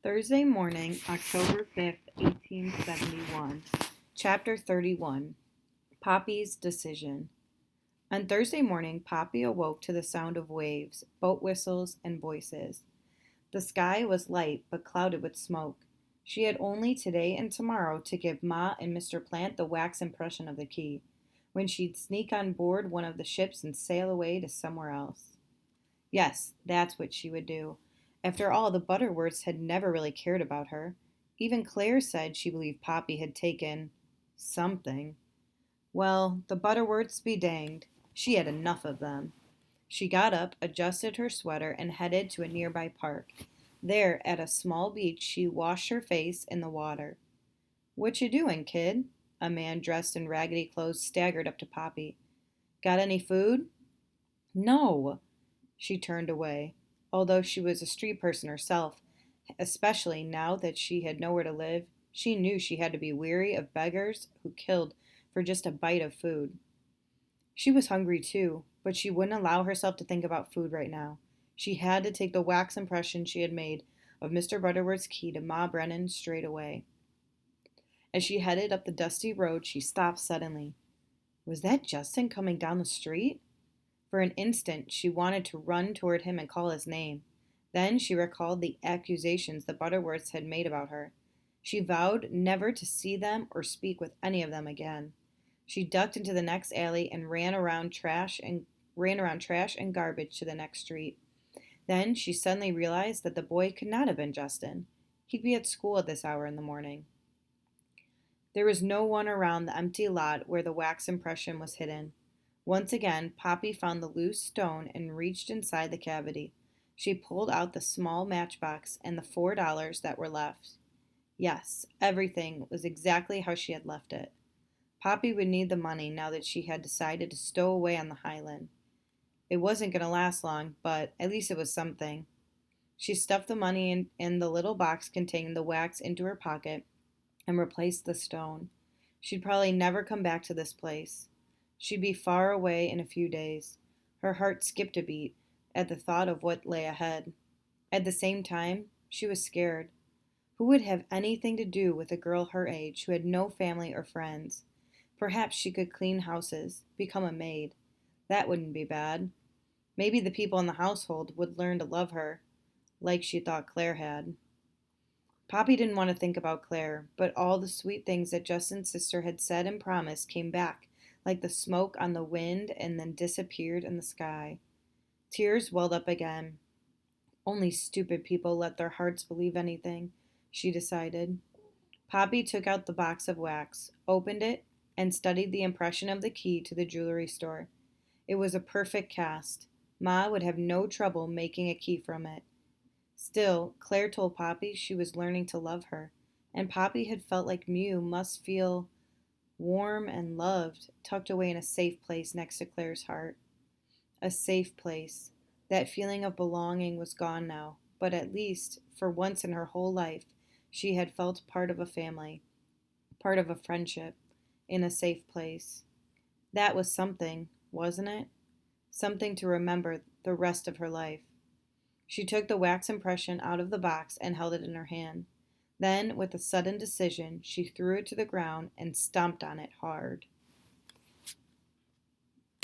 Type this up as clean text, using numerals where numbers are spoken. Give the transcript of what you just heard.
Thursday morning, October 5th, 1871. Chapter 31. Poppy's Decision. On Thursday morning, Poppy awoke to the sound of waves, boat whistles, and voices. The sky was light but clouded with smoke. She had only today and tomorrow to give Ma and Mr. Plant the wax impression of the key, when she'd sneak on board one of the ships and sail away to somewhere else. Yes, that's what she would do. After all, the Butterworths had never really cared about her. Even Claire said she believed Poppy had taken something. Well, the Butterworths be danged. She had enough of them. She got up, adjusted her sweater, and headed to a nearby park. There, at a small beach, she washed her face in the water. "What you doing, kid?" A man dressed in raggedy clothes staggered up to Poppy. "Got any food?" "No." She turned away. Although she was a street person herself, especially now that she had nowhere to live, she knew she had to be weary of beggars who killed for just a bite of food. She was hungry too, but she wouldn't allow herself to think about food right now. She had to take the wax impression she had made of Mr. Butterworth's key to Ma Brennan straight away. As she headed up the dusty road, she stopped suddenly. Was that Justin coming down the street? For an instant, she wanted to run toward him and call his name. Then she recalled the accusations the Butterworths had made about her. She vowed never to see them or speak with any of them again. She ducked into the next alley and ran around trash and garbage to the next street. Then she suddenly realized that the boy could not have been Justin. He'd be at school at this hour in the morning. There was no one around the empty lot where the wax impression was hidden. Once again, Poppy found the loose stone and reached inside the cavity. She pulled out the small matchbox and the $4 that were left. Yes, everything was exactly how she had left it. Poppy would need the money now that she had decided to stow away on the Highland. It wasn't going to last long, but at least it was something. She stuffed the money in the little box containing the wax into her pocket and replaced the stone. She'd probably never come back to this place. She'd be far away in a few days. Her heart skipped a beat at the thought of what lay ahead. At the same time, she was scared. Who would have anything to do with a girl her age who had no family or friends? Perhaps she could clean houses, become a maid. That wouldn't be bad. Maybe the people in the household would learn to love her, like she thought Claire had. Poppy didn't want to think about Claire, but all the sweet things that Justin's sister had said and promised came back, like the smoke on the wind, and then disappeared in the sky. Tears welled up again. Only stupid people let their hearts believe anything, she decided. Poppy took out the box of wax, opened it, and studied the impression of the key to the jewelry store. It was a perfect cast. Ma would have no trouble making a key from it. Still, Claire told Poppy she was learning to love her, and Poppy had felt like Mew must feel warm and loved, tucked away in a safe place next to Claire's heart. A safe place. That feeling of belonging was gone now, but at least, for once in her whole life, she had felt part of a family, part of a friendship, in a safe place. That was something, wasn't it? Something to remember the rest of her life. She took the wax impression out of the box and held it in her hand. Then, with a sudden decision, she threw it to the ground and stomped on it hard.